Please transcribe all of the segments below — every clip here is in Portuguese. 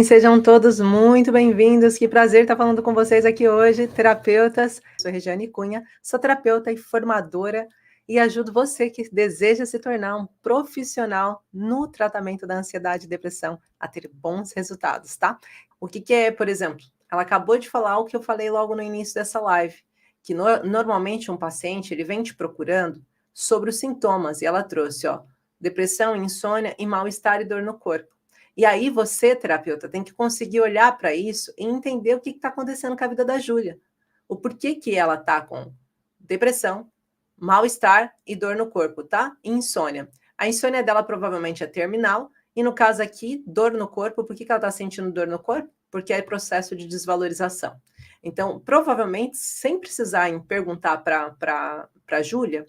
Sejam todos muito bem-vindos. Que prazer estar falando com vocês aqui hoje, terapeutas. Eu sou Regiane Cunha, sou terapeuta e formadora e ajudo você que deseja se tornar um profissional no tratamento da ansiedade e depressão a ter bons resultados, tá? O que é, por exemplo, ela acabou de falar o que eu falei logo no início dessa live, que normalmente um paciente ele vem te procurando sobre os sintomas e ela trouxe, ó, depressão, insônia e mal-estar e dor no corpo. E aí você, terapeuta, tem que conseguir olhar para isso e entender o que está acontecendo com a vida da Júlia. O porquê que ela está com depressão, mal-estar e dor no corpo, tá? E insônia. A insônia dela provavelmente é terminal, e no caso aqui, dor no corpo, por que ela está sentindo dor no corpo? Porque é processo de desvalorização. Então, provavelmente, sem precisar perguntar para a Júlia,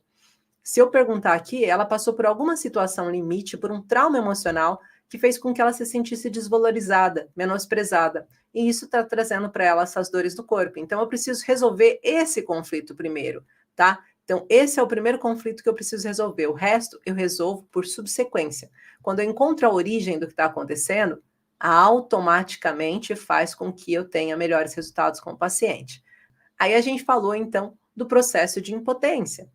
se eu perguntar aqui, ela passou por alguma situação limite, por um trauma emocional que fez com que ela se sentisse desvalorizada, menosprezada. E isso está trazendo para ela essas dores no corpo. Então, eu preciso resolver esse conflito primeiro, tá? Então, esse é o primeiro conflito que eu preciso resolver. O resto eu resolvo por subsequência. Quando eu encontro a origem do que está acontecendo, automaticamente faz com que eu tenha melhores resultados com o paciente. Aí a gente falou, então, do processo de impotência.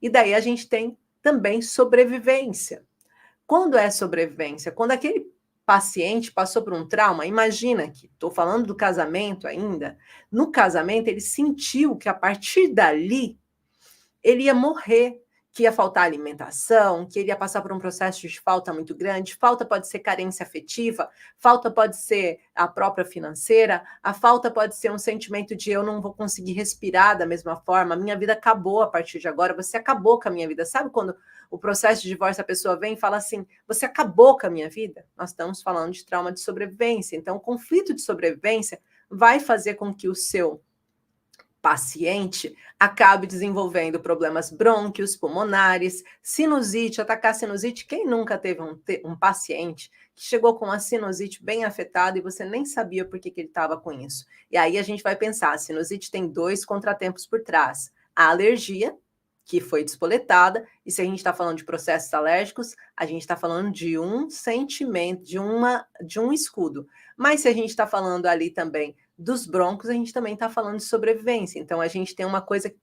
E daí a gente tem também sobrevivência. Quando é sobrevivência? Quando aquele paciente passou por um trauma, imagina que, estou falando do casamento ainda, no casamento ele sentiu que a partir dali ele ia morrer, que ia faltar alimentação, que ele ia passar por um processo de falta muito grande. Falta pode ser carência afetiva, falta pode ser a própria financeira, a falta pode ser um sentimento de eu não vou conseguir respirar da mesma forma, minha vida acabou a partir de agora, você acabou com a minha vida. Sabe quando o processo de divórcio a pessoa vem e fala assim, você acabou com a minha vida? Nós estamos falando de trauma de sobrevivência. Então, o conflito de sobrevivência vai fazer com que o seu paciente acabe desenvolvendo problemas brônquios, pulmonares, sinusite, atacar sinusite. Quem nunca teve um paciente que chegou com a sinusite bem afetada e você nem sabia por que ele estava com isso? E aí a gente vai pensar, a sinusite tem dois contratempos por trás. A alergia, que foi despoletada, e se a gente está falando de processos alérgicos, a gente está falando de um sentimento, de um escudo. Mas se a gente está falando ali também dos broncos, a gente também está falando de sobrevivência. Então, a gente tem uma coisa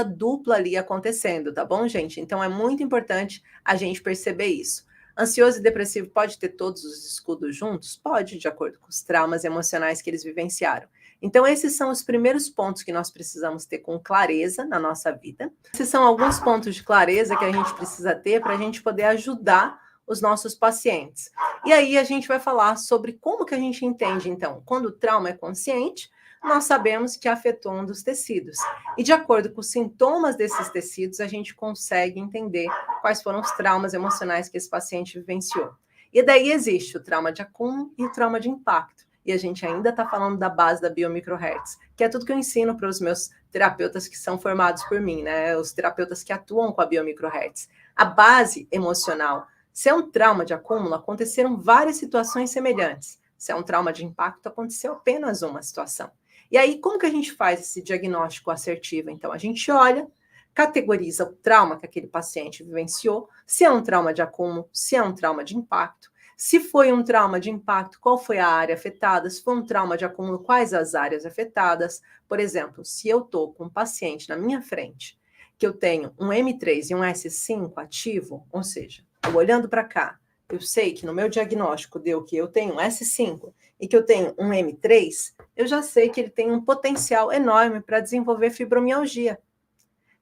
dupla ali acontecendo, tá bom, gente? Então, é muito importante a gente perceber isso. Ansioso e depressivo pode ter todos os escudos juntos? Pode, de acordo com os traumas emocionais que eles vivenciaram. Então, esses são os primeiros pontos que nós precisamos ter com clareza na nossa vida. Esses são alguns pontos de clareza que a gente precisa ter para a gente poder ajudar os nossos pacientes. E aí a gente vai falar sobre como que a gente entende, então, quando o trauma é consciente, nós sabemos que afetou um dos tecidos. E de acordo com os sintomas desses tecidos, a gente consegue entender quais foram os traumas emocionais que esse paciente vivenciou. E daí existe o trauma de acúmulo e o trauma de impacto. E a gente ainda está falando da base da biomicrohertz, que é tudo que eu ensino para os meus terapeutas que são formados por mim, né? Os terapeutas que atuam com a biomicrohertz. A base emocional. Se é um trauma de acúmulo, aconteceram várias situações semelhantes. Se é um trauma de impacto, aconteceu apenas uma situação. E aí, como que a gente faz esse diagnóstico assertivo? Então, a gente olha, categoriza o trauma que aquele paciente vivenciou, se é um trauma de acúmulo, se é um trauma de impacto. Se foi um trauma de impacto, qual foi a área afetada? Se foi um trauma de acúmulo, quais as áreas afetadas? Por exemplo, se eu estou com um paciente na minha frente, que eu tenho um M3 e um S5 ativo, ou seja, olhando para cá, eu sei que no meu diagnóstico deu que eu tenho um S5 e que eu tenho um M3, eu já sei que ele tem um potencial enorme para desenvolver fibromialgia.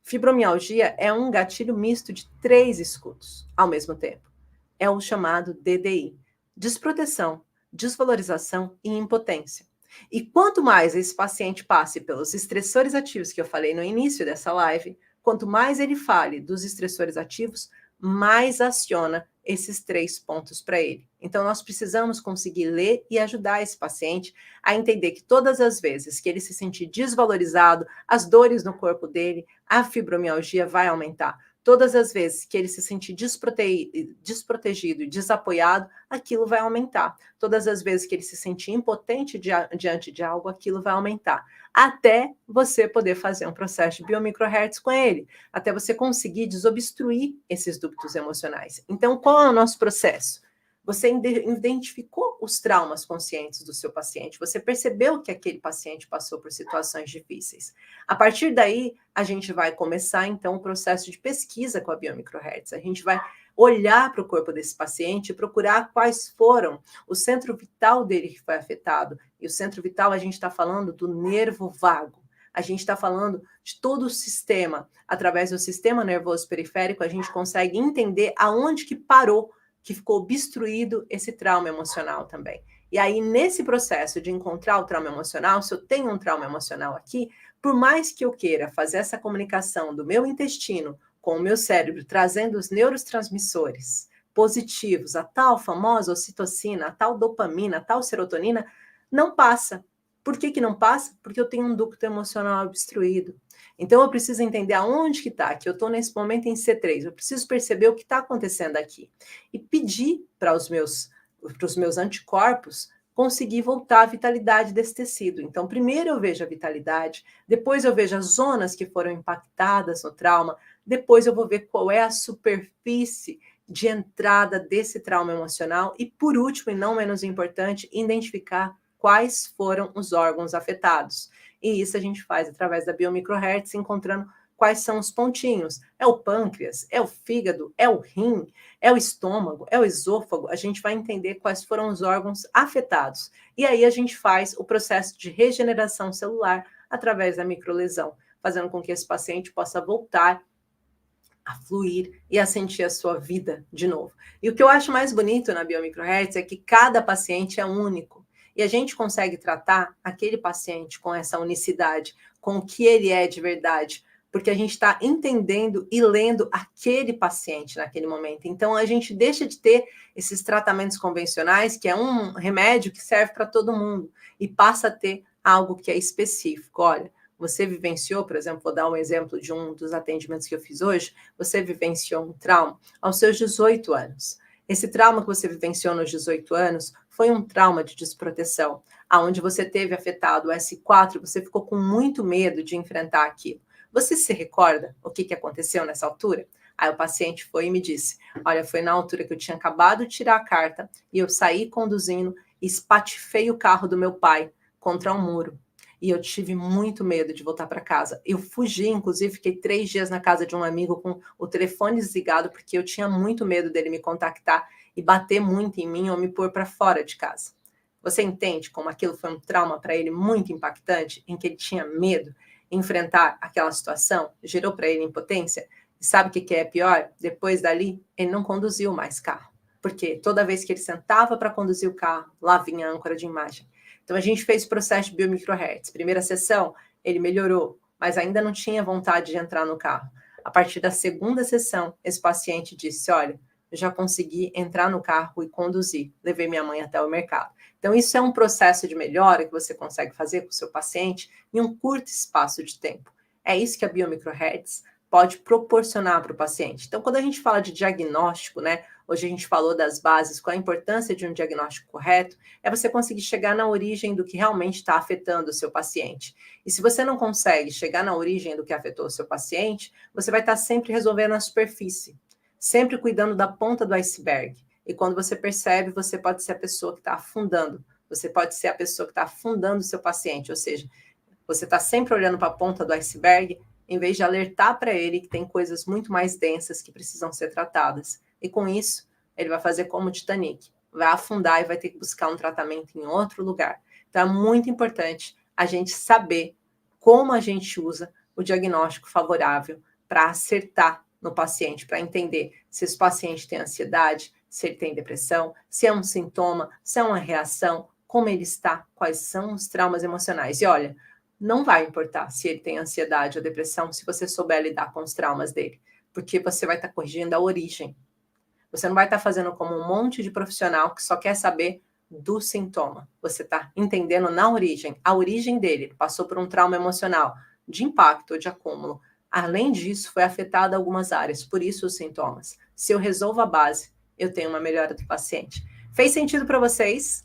Fibromialgia é um gatilho misto de 3 escudos ao mesmo tempo. É o chamado DDI, desproteção, desvalorização e impotência. E quanto mais esse paciente passe pelos estressores ativos que eu falei no início dessa live, quanto mais ele fale dos estressores ativos, mais aciona esses 3 pontos para ele. Então, nós precisamos conseguir ler e ajudar esse paciente a entender que todas as vezes que ele se sentir desvalorizado, as dores no corpo dele, a fibromialgia vai aumentar. Todas as vezes que ele se sentir desprotegido e desapoiado, aquilo vai aumentar. Todas as vezes que ele se sentir impotente diante de algo, aquilo vai aumentar. Até você poder fazer um processo de biomicrohertz com ele, até você conseguir desobstruir esses ductos emocionais. Então, qual é o nosso processo? Você identificou os traumas conscientes do seu paciente, você percebeu que aquele paciente passou por situações difíceis. A partir daí, a gente vai começar, então, o processo de pesquisa com a biomicrohertz. A gente vai olhar para o corpo desse paciente e procurar quais foram o centro vital dele que foi afetado. E o centro vital, a gente está falando do nervo vago. A gente está falando de todo o sistema. Através do sistema nervoso periférico, a gente consegue entender aonde que parou, que ficou obstruído esse trauma emocional também. E aí, nesse processo de encontrar o trauma emocional, se eu tenho um trauma emocional aqui, por mais que eu queira fazer essa comunicação do meu intestino com o meu cérebro, trazendo os neurotransmissores positivos, a tal famosa ocitocina, a tal dopamina, a tal serotonina, não passa. Por que não passa? Porque eu tenho um ducto emocional obstruído. Então, eu preciso entender aonde que está, que eu estou nesse momento em C3. Eu preciso perceber o que está acontecendo aqui. E pedir para os meus anticorpos conseguir voltar à vitalidade desse tecido. Então, primeiro eu vejo a vitalidade, depois eu vejo as zonas que foram impactadas no trauma, depois eu vou ver qual é a superfície de entrada desse trauma emocional e, por último, e não menos importante, identificar quais foram os órgãos afetados. E isso a gente faz através da biomicrohertz, encontrando quais são os pontinhos. É o pâncreas, é o fígado, é o rim, é o estômago, é o esôfago. A gente vai entender quais foram os órgãos afetados. E aí a gente faz o processo de regeneração celular através da microlesão, fazendo com que esse paciente possa voltar a fluir e a sentir a sua vida de novo. E o que eu acho mais bonito na biomicrohertz é que cada paciente é único. E a gente consegue tratar aquele paciente com essa unicidade, com o que ele é de verdade, porque a gente está entendendo e lendo aquele paciente naquele momento. Então, a gente deixa de ter esses tratamentos convencionais, que é um remédio que serve para todo mundo, e passa a ter algo que é específico. Olha, você vivenciou, por exemplo, vou dar um exemplo de um dos atendimentos que eu fiz hoje, você vivenciou um trauma aos seus 18 anos. Esse trauma que você vivenciou nos 18 anos foi um trauma de desproteção, aonde você teve afetado o S4, você ficou com muito medo de enfrentar aquilo. Você se recorda o que aconteceu nessa altura? Aí o paciente foi e me disse, olha, foi na altura que eu tinha acabado de tirar a carta e eu saí conduzindo e espatifei o carro do meu pai contra um muro. E eu tive muito medo de voltar para casa. Eu fugi, inclusive, fiquei 3 dias na casa de um amigo com o telefone desligado, porque eu tinha muito medo dele me contactar e bater muito em mim ou me pôr para fora de casa. Você entende como aquilo foi um trauma para ele muito impactante, em que ele tinha medo de enfrentar aquela situação, gerou para ele impotência? E sabe o que é pior? Depois dali, ele não conduziu mais carro, porque toda vez que ele sentava para conduzir o carro, lá vinha a âncora de imagem. Então, a gente fez o processo de biomicrohertz. Primeira sessão, ele melhorou, mas ainda não tinha vontade de entrar no carro. A partir da segunda sessão, esse paciente disse, olha, eu já consegui entrar no carro e conduzir. Levei minha mãe até o mercado. Então, isso é um processo de melhora que você consegue fazer com o seu paciente em um curto espaço de tempo. É isso que a biomicrohertz pode proporcionar para o paciente. Então, quando a gente fala de diagnóstico, né? Hoje a gente falou das bases, qual a importância de um diagnóstico correto, é você conseguir chegar na origem do que realmente está afetando o seu paciente. E se você não consegue chegar na origem do que afetou o seu paciente, você vai estar sempre resolvendo a superfície, sempre cuidando da ponta do iceberg. E quando você percebe, você pode ser a pessoa que está afundando, você pode ser a pessoa que está afundando o seu paciente, ou seja, você está sempre olhando para a ponta do iceberg, em vez de alertar para ele que tem coisas muito mais densas que precisam ser tratadas. E com isso, ele vai fazer como o Titanic, vai afundar e vai ter que buscar um tratamento em outro lugar. Então, é muito importante a gente saber como a gente usa o diagnóstico favorável para acertar no paciente, para entender se esse paciente tem ansiedade, se ele tem depressão, se é um sintoma, se é uma reação, como ele está, quais são os traumas emocionais. E olha, não vai importar se ele tem ansiedade ou depressão, se você souber lidar com os traumas dele, porque você vai estar corrigindo a origem. Você não vai estar fazendo como um monte de profissional que só quer saber do sintoma. Você está entendendo na origem, a origem dele. Ele passou por um trauma emocional, de impacto ou de acúmulo. Além disso, foi afetada algumas áreas, por isso os sintomas. Se eu resolvo a base, eu tenho uma melhora do paciente. Fez sentido para vocês?